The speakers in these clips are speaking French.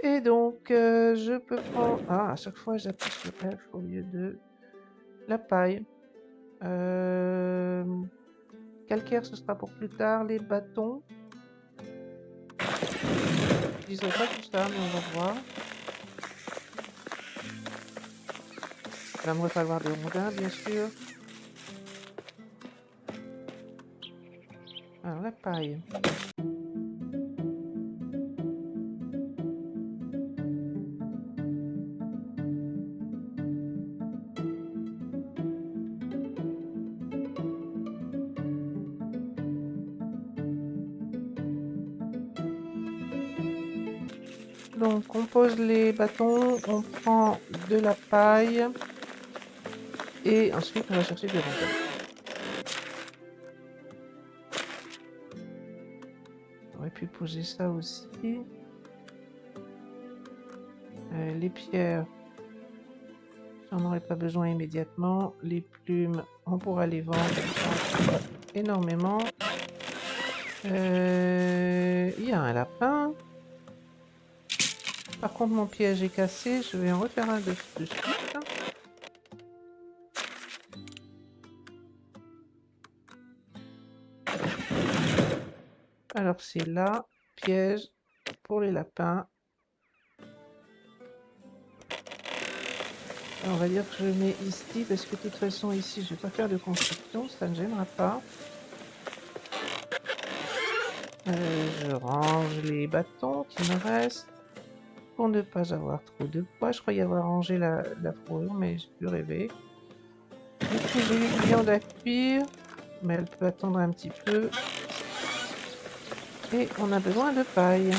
Et donc, je peux prendre... Ah, à chaque fois, j'appuie sur F au lieu de la paille. Calcaire, ce sera pour plus tard. Les bâtons. Je n'utiliserai pas tout ça, mais on va voir. Il va me falloir des rondins, bien sûr. Alors, la paille. Donc, on pose les bâtons, on prend de la paille et ensuite on va chercher des rondins. On aurait pu poser ça aussi. Les pierres, j'en aurais pas besoin immédiatement. Les plumes, on pourra les vendre énormément. Il y a un lapin. Par contre, mon piège est cassé. Je vais en refaire un de suite. Alors, c'est là. Piège pour les lapins. Alors, on va dire que je mets ici parce que de toute façon, ici, je vais pas faire de construction. Ça ne gênera pas. Je range les bâtons qui me restent. Pour ne pas avoir trop de poids, je croyais avoir rangé la fourrure, mais j'ai pu rêver. Du coup, j'ai une viande à cuire, mais elle peut attendre un petit peu. Et on a besoin de paille.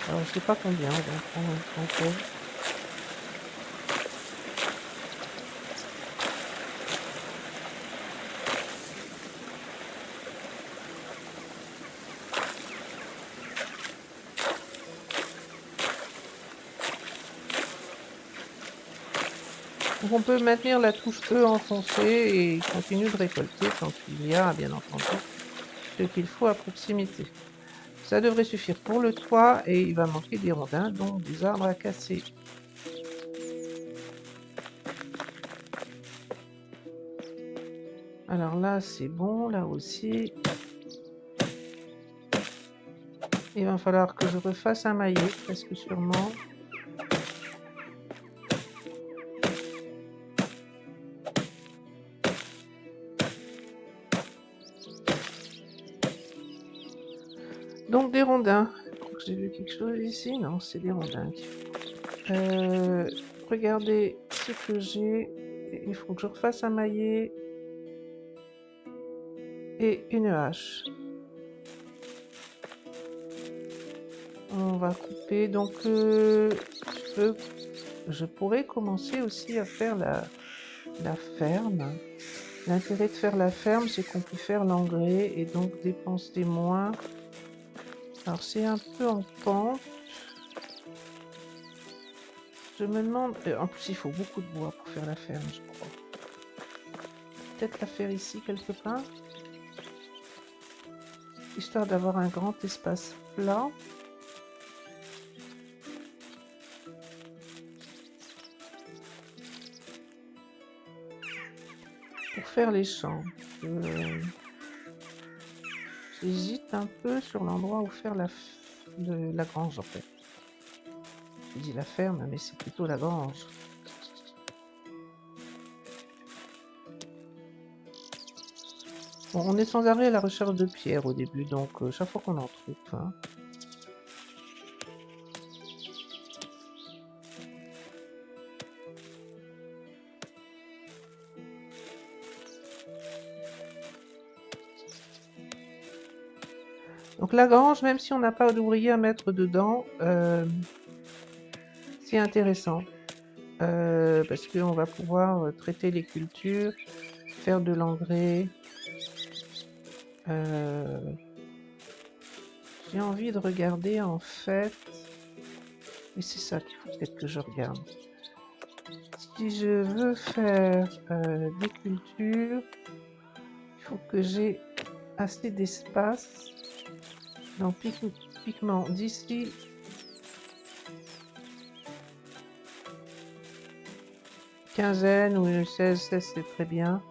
Alors, je sais pas combien, on va prendre un peu. Donc, on peut maintenir la touche E enfoncée et continuer de récolter quand il y a, bien entendu, ce qu'il faut à proximité. Ça devrait suffire pour le toit et il va manquer des rondins, donc des arbres à casser. Alors là, c'est bon, là aussi. Il va falloir que je refasse un maillet, presque sûrement. Donc des rondins. J'ai vu quelque chose ici? Non, c'est des rondins. Regardez ce que j'ai. Il faut que je refasse un maillet et une hache. On va couper. Donc je pourrais commencer aussi à faire la ferme. L'intérêt de faire la ferme, c'est qu'on peut faire l'engrais et donc dépenser moins. Alors c'est un peu en pente. Je me demande... en plus, il faut beaucoup de bois pour faire la ferme, je crois. Peut-être la faire ici, quelque part. Histoire d'avoir un grand espace plat. Pour faire les champs. J'hésite un peu sur l'endroit où faire la grange, en fait. Je dis la ferme, mais c'est plutôt la grange. Bon, on est sans arrêt à la recherche de pierres au début, donc chaque fois qu'on en trouve. Hein. Donc la grange, même si on n'a pas d'ouvrier à mettre dedans, c'est intéressant. Parce qu'on va pouvoir traiter les cultures, faire de l'engrais. J'ai envie de regarder en fait, et c'est ça qu'il faut peut-être que je regarde. Si je veux faire des cultures, il faut que j'ai assez d'espace. Donc pigment d'ici quinzaine ou une 16 c'est très bien.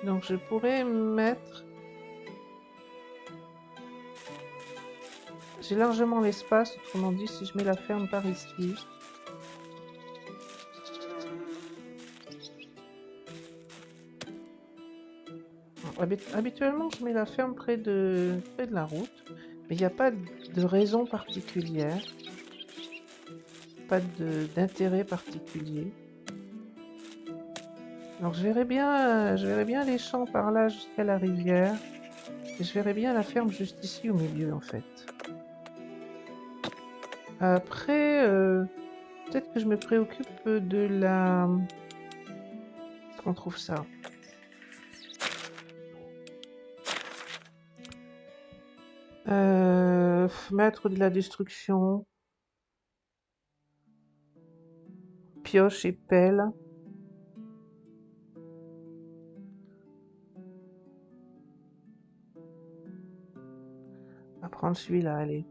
Donc je pourrais mettre... J'ai largement l'espace, autrement dit, si je mets la ferme par ici. Habituellement, je mets la ferme près de la route, mais il n'y a pas de raison particulière, pas d'intérêt particulier. Donc je verrais bien les champs par là jusqu'à la rivière, et je verrais bien la ferme juste ici au milieu en fait. Après, peut-être que je me préoccupe de la... Est-ce qu'on trouve ça? Mettre de la destruction, pioche et pelle. On va prendre celui-là, allez.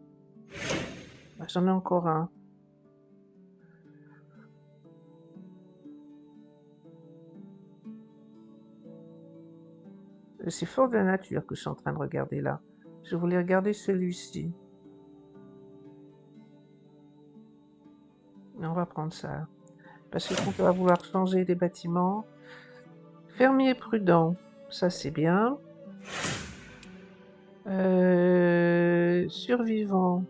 J'en ai encore un. C'est fort de la nature que je suis en train de regarder là. Je voulais regarder celui-ci. On va prendre ça. Parce qu'on va vouloir changer des bâtiments. Fermier prudent, ça c'est bien. Survivant,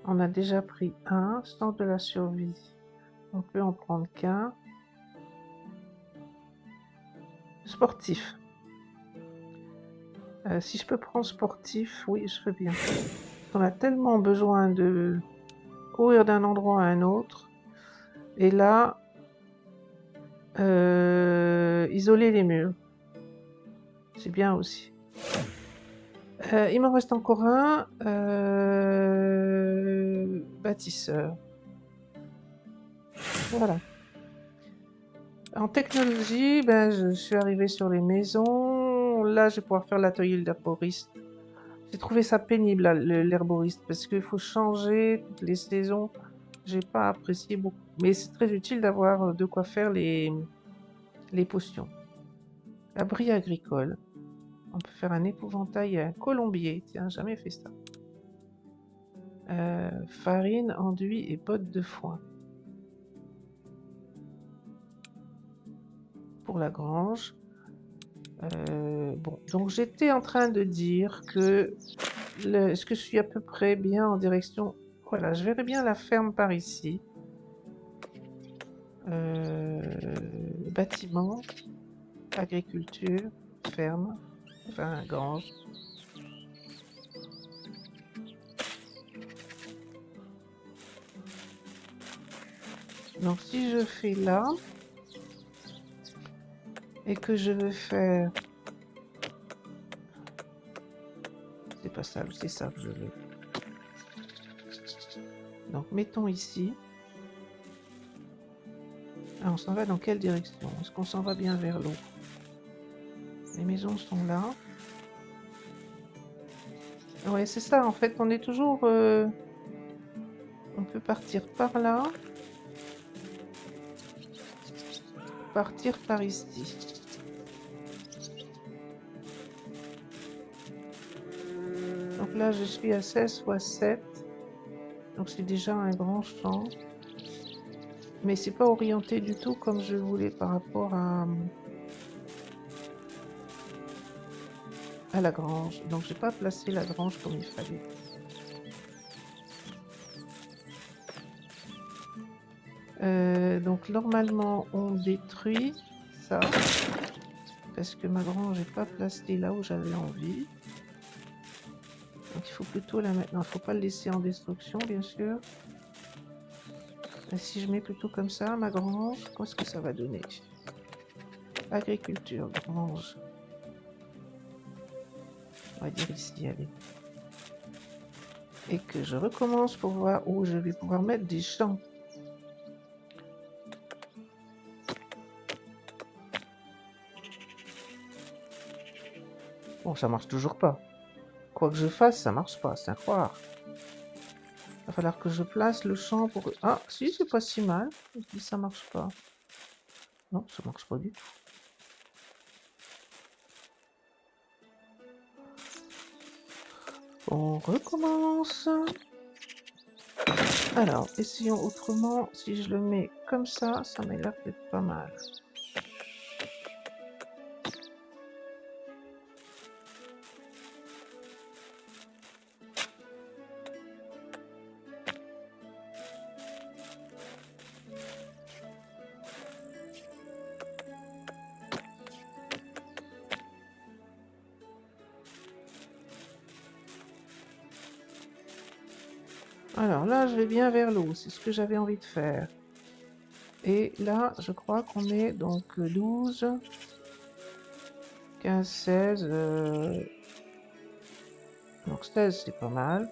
on a déjà pris un. Centre de la survie, on peut en prendre qu'un. Sportif. Si je peux prendre sportif, oui, je veux bien. On a tellement besoin de courir d'un endroit à un autre. Et là, isoler les murs. C'est bien aussi. Il m'en reste encore un. Bâtisseur. Voilà. En technologie, ben, je suis arrivée sur les maisons. Là, je vais pouvoir faire l'atelier de l'herboriste. J'ai trouvé ça pénible, l'herboriste, parce qu'il faut changer toutes les saisons. J'ai pas apprécié beaucoup. Mais c'est très utile d'avoir de quoi faire les potions. Abri agricole. On peut faire un épouvantail et un colombier. Tiens, jamais fait ça. Farine, enduit et bottes de foin. Pour la grange. Bon, donc j'étais en train de dire que... Est-ce que je suis à peu près bien en direction... Voilà, je verrais bien la ferme par ici. Bâtiment, agriculture, ferme, enfin grange. Donc si je fais là, et que je veux faire... C'est pas ça, c'est ça que je veux. Donc mettons ici. Ah, on s'en va dans quelle direction? Est-ce qu'on s'en va bien vers l'eau? Les maisons sont là. Ouais, c'est ça, en fait, on est toujours... On peut partir par là. Partir par ici. Donc là, je suis à 16 fois 7. Donc c'est déjà un grand champ. Mais c'est pas orienté du tout comme je voulais par rapport à la grange. Donc j'ai pas placé la grange comme il fallait. Donc normalement on détruit ça. Parce que ma grange n'est pas placée là où j'avais envie. Donc il faut plutôt la mettre... Non, il ne faut pas le laisser en destruction bien sûr. Et si je mets plutôt comme ça ma grange, qu'est-ce que ça va donner? Agriculture, grange. On va dire ici, allez. Et que je recommence pour voir où je vais pouvoir mettre des champs. Bon, ça marche toujours pas. Quoi que je fasse, ça marche pas, c'est à croire. Va falloir que je place le champ pour... Ah, si, c'est pas si mal. Et puis ça marche pas. Non, ça marche pas du tout. On recommence. Alors, essayons autrement. Si je le mets comme ça m'a l'air d'être pas mal. Alors là, je vais bien vers l'eau. C'est ce que j'avais envie de faire. Et là, je crois qu'on est donc 12, 15, 16. Donc 16, c'est pas mal.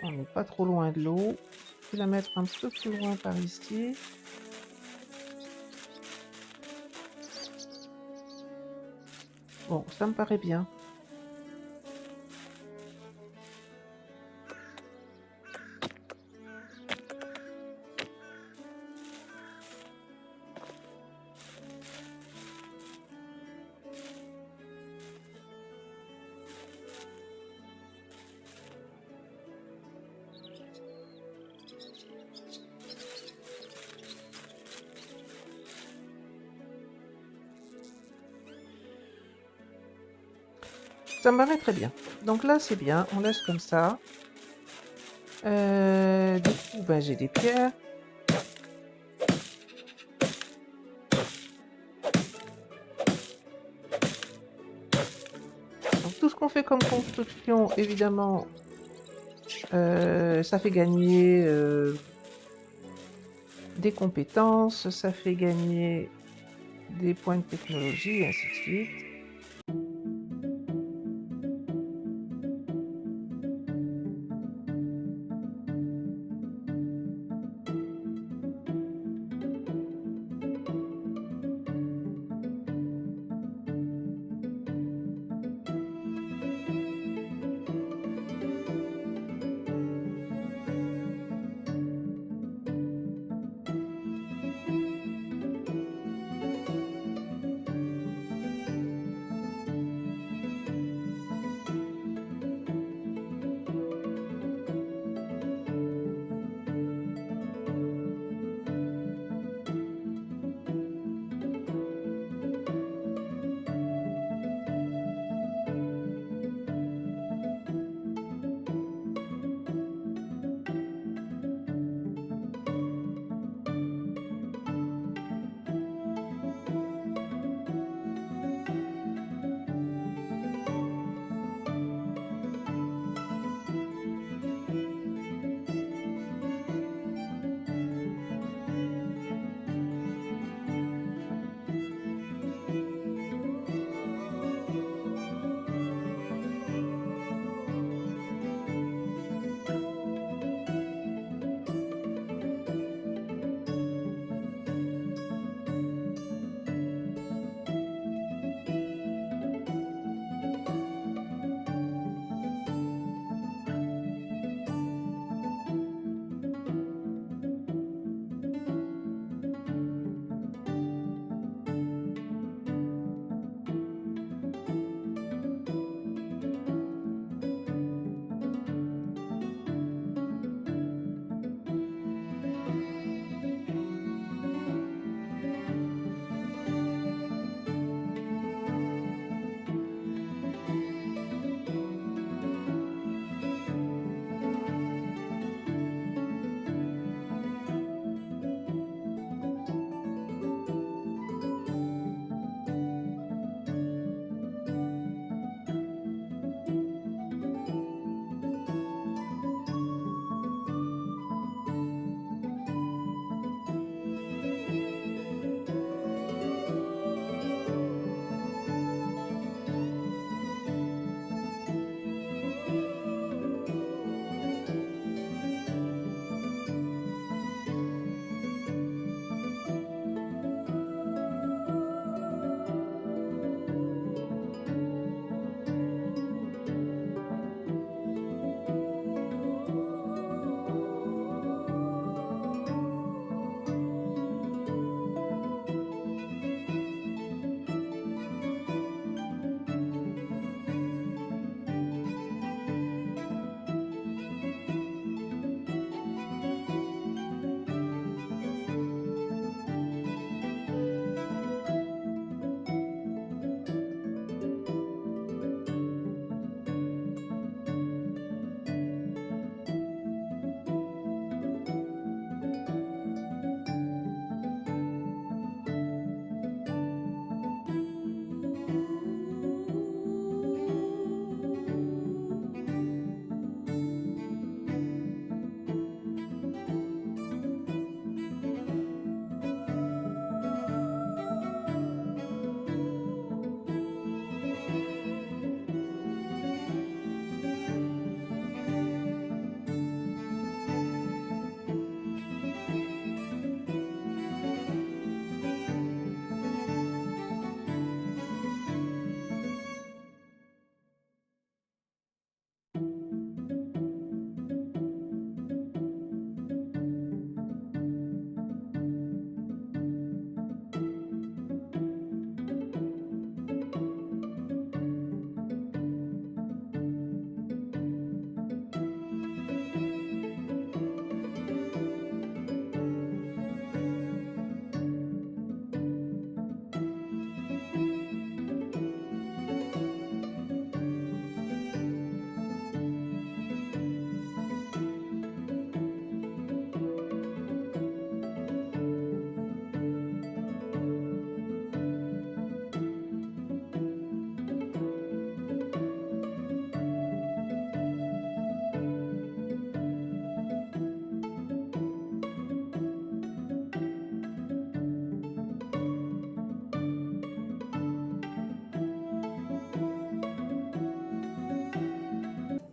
On n'est pas trop loin de l'eau. Je vais la mettre un peu plus loin par ici. Bon, ça me paraît bien. Ça me paraît très bien. Donc là, c'est bien. On laisse comme ça. Du coup, ben, j'ai des pierres. Donc tout ce qu'on fait comme construction, évidemment, ça fait gagner des compétences, ça fait gagner des points de technologie, et ainsi de suite.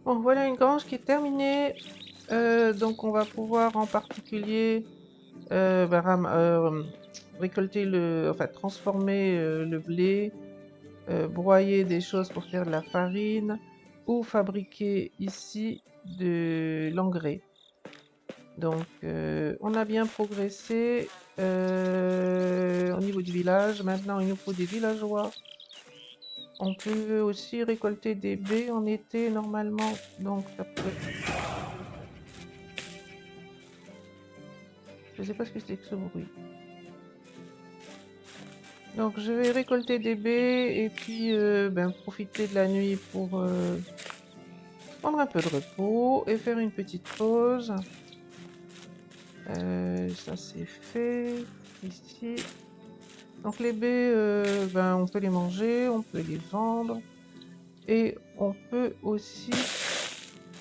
Bon, voilà une grange qui est terminée. Donc on va pouvoir en particulier récolter enfin transformer le blé, broyer des choses pour faire de la farine ou fabriquer ici de l'engrais. Donc on a bien progressé au niveau du village. Maintenant il nous faut des villageois. On peut aussi récolter des baies en été normalement. Donc ça pourrait... Je sais pas ce que c'est que ce bruit. Donc je vais récolter des baies et puis profiter de la nuit pour prendre un peu de repos et faire une petite pause. Ça c'est fait ici. Donc les baies, on peut les manger, on peut les vendre et on peut aussi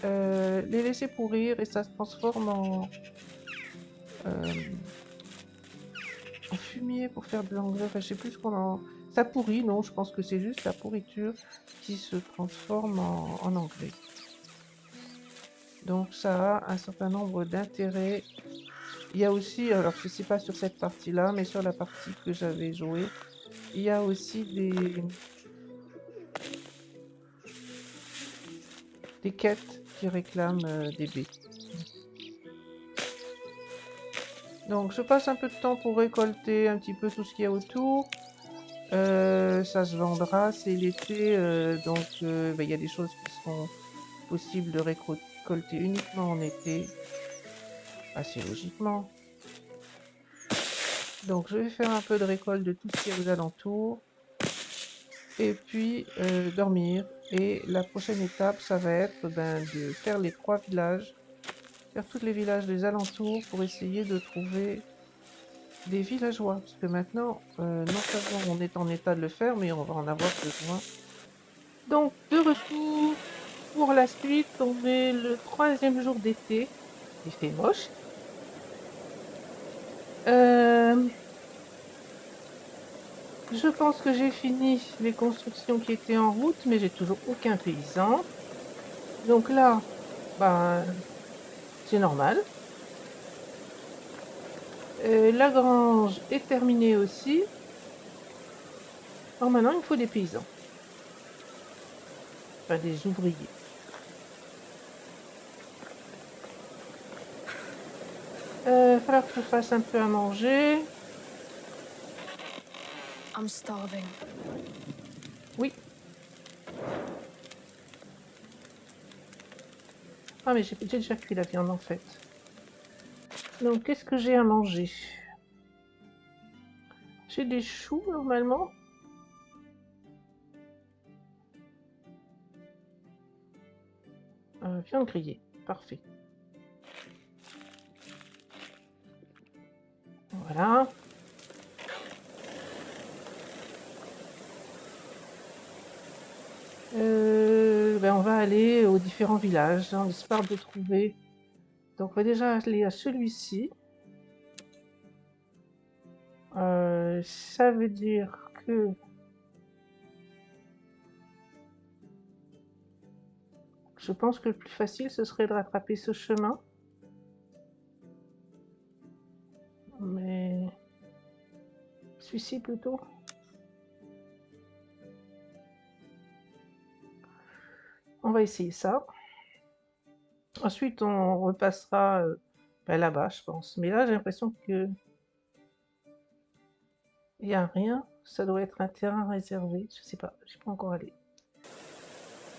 les laisser pourrir et ça se transforme en fumier pour faire de l'engrais. Enfin, je sais plus ce qu'on en... Ça pourrit, non, je pense que c'est juste la pourriture qui se transforme en engrais. Donc ça a un certain nombre d'intérêts. Il y a aussi, alors je ne sais pas sur cette partie-là, mais sur la partie que j'avais jouée, il y a aussi des quêtes qui réclament des baies. Donc je passe un peu de temps pour récolter un petit peu tout ce qu'il y a autour. Ça se vendra, c'est l'été, donc il y a des choses qui sont possibles de récolter uniquement en été, assez logiquement. Donc je vais faire un peu de récolte de tout ce qui est aux alentours. Et puis dormir. Et la prochaine étape, ça va être de faire les 3 villages, faire tous les villages des alentours pour essayer de trouver des villageois. Parce que maintenant, non seulement on est en état de le faire, mais on va en avoir besoin. Donc de retour pour la suite, on est le 3e jour d'été. Il fait moche. Je pense que j'ai fini les constructions qui étaient en route, mais j'ai toujours aucun paysan. Donc là, c'est normal. La grange est terminée aussi. Alors maintenant, il me faut des paysans. Enfin, des ouvriers. Il va falloir que je fasse un peu à manger. I'm starving. Oui. Ah, mais j'ai déjà cuit la viande en fait. Donc, qu'est-ce que j'ai à manger? J'ai des choux normalement. Viande grillée. Parfait. Voilà. On va aller aux différents villages en espoir de trouver. Donc, on va déjà aller à celui-ci. Ça veut dire que je pense que le plus facile, ce serait de rattraper ce chemin. Mais celui-ci plutôt. On va essayer ça. Ensuite, on repassera là-bas, je pense. Mais là, j'ai l'impression que il n'y a rien. Ça doit être un terrain réservé. Je sais pas, je suis pas encore allé.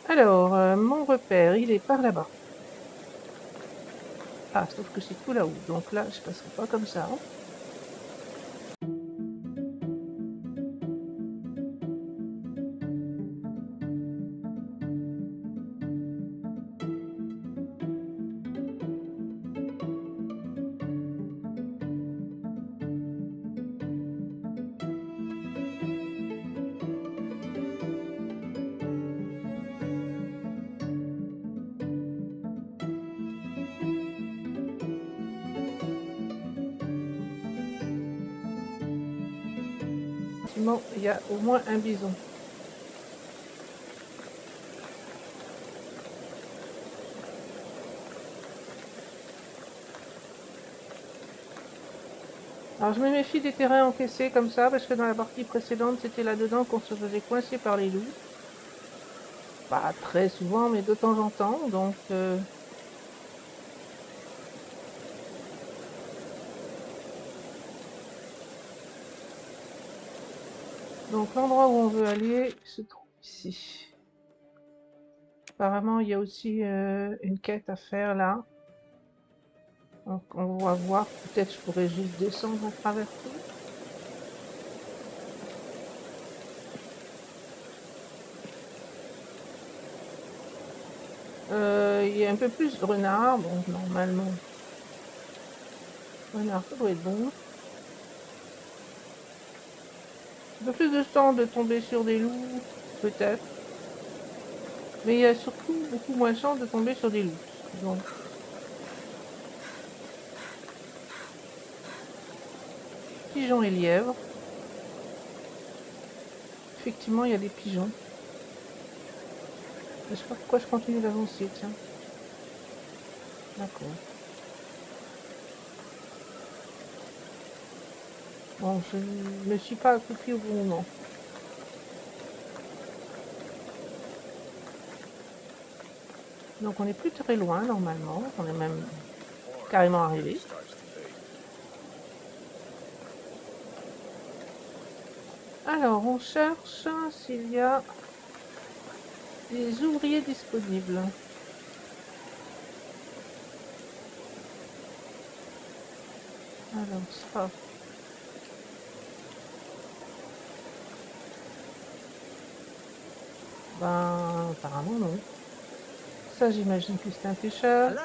Alors, mon repère, il est par là-bas. Ah, sauf que c'est tout là-haut. Donc là, je passerai pas comme ça. Effectivement, il y a au moins un bison. Alors je me méfie des terrains encaissés comme ça, parce que dans la partie précédente, c'était là-dedans qu'on se faisait coincer par les loups. Pas très souvent, mais de temps en temps, donc... Donc l'endroit où on veut aller se trouve ici. Apparemment, il y a aussi une quête à faire là. Donc on va voir, peut-être je pourrais juste descendre à travers tout. Il y a un peu plus de renards, bon normalement. Renard, ça doit être bon. Un peu plus de temps de tomber sur des loups, peut-être. Mais il y a surtout beaucoup moins de chances de tomber sur des loups. Donc, pigeons et lièvres. Effectivement, il y a des pigeons. Je sais pas pourquoi je continue d'avancer, tiens. D'accord. Bon, je ne me suis pas accroupie au bon moment. Donc on n'est plus très loin normalement, on est même carrément arrivé. Alors on cherche s'il y a des ouvriers disponibles. Alors ça. Ben apparemment non. Ça j'imagine que c'est un pêcheur. Hello?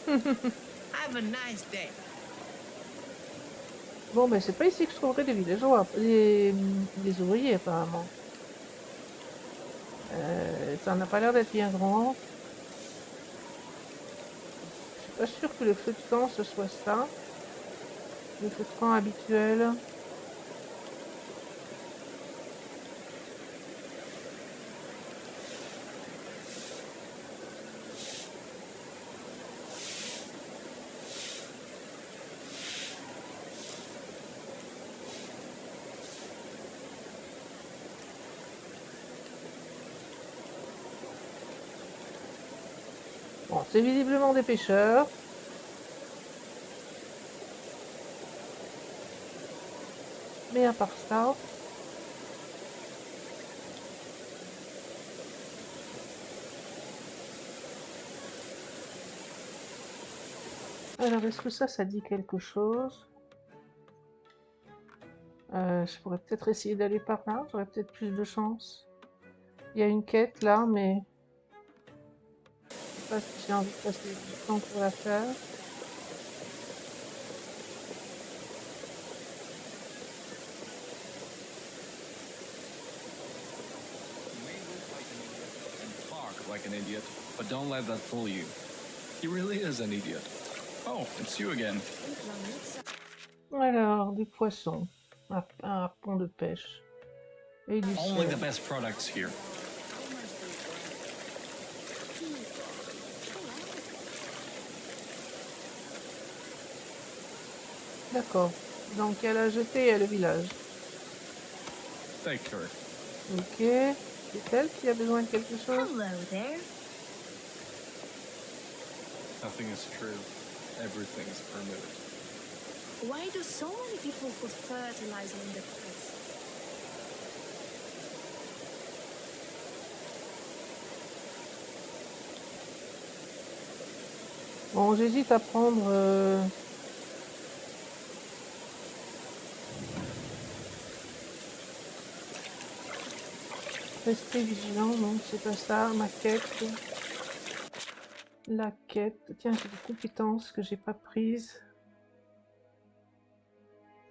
Have a nice day. Bon ben c'est pas ici que je trouverai des villageois, des ouvriers apparemment. Ça n'a pas l'air d'être bien grand. Je suis pas sûre que le feu de camp ce soit ça. Le feu de camp habituel. Bon, c'est visiblement des pêcheurs. Mais à part ça, alors est-ce que ça dit quelque chose? Je pourrais peut-être essayer d'aller par là, j'aurais peut-être plus de chance. Il y a une quête là, mais je sais pas si j'ai envie de passer du temps pour la faire. You may look like an idiot and talk like an idiot, but don't let that fool you. He really is an idiot. Oh, it's you again. Alors, des poissons, un pont de pêche et du Only the sel. best products here. D'accord. Donc il y a la jetée et il y a le village. Take her. Ok. C'est elle qui a besoin de quelque chose? Hello there. Nothing is true. Everything is permitted. Why do so many people put fertilizer in their plants? Bon, j'hésite à prendre... Rester vigilant, non, c'est pas ça, ma quête. La quête, tiens, j'ai des compétences que j'ai pas prises.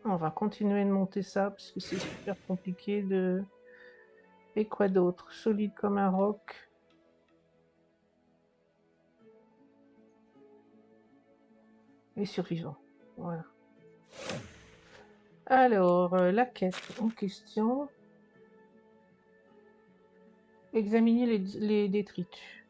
On va continuer de monter ça parce que c'est super compliqué de... Et quoi d'autre? Solide comme un roc. Et survivant. Voilà. Alors, la quête en question. Examiner les détritus.